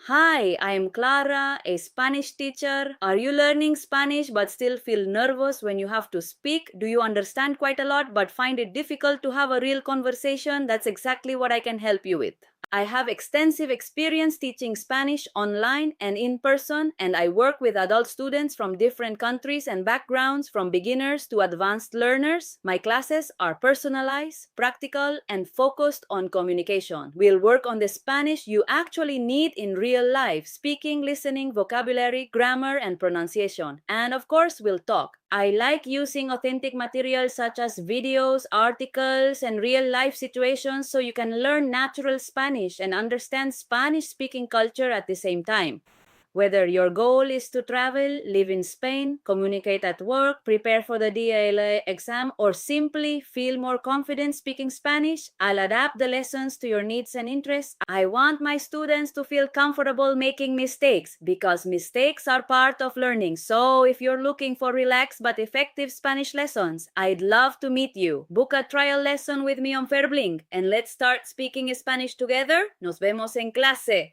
Hi, I'm Clara, a Spanish teacher. Are you learning Spanish but still feel nervous when you have to speak? Do you understand quite a lot but find it difficult to have a real conversation? That's exactly what I can help you with. I have extensive experience teaching Spanish online and in person, and I work with adult students from different countries and backgrounds, from beginners to advanced learners. My classes are personalized, practical, and focused on communication. We'll work on the Spanish you actually need in real life: speaking, listening, vocabulary, grammar, and pronunciation. And of course, we'll talk. I like using authentic materials such as videos, articles, and real-life situations so you can learn natural Spanish and understand Spanish-speaking culture at the same time. Whether your goal is to travel, live in Spain, communicate at work, prepare for the DELE exam, or simply feel more confident speaking Spanish, I'll adapt the lessons to your needs and interests. I want my students to feel comfortable making mistakes because mistakes are part of learning. So if you're looking for relaxed but effective Spanish lessons, I'd love to meet you. Book a trial lesson with me on Verbling and let's start speaking Spanish together. Nos vemos en clase.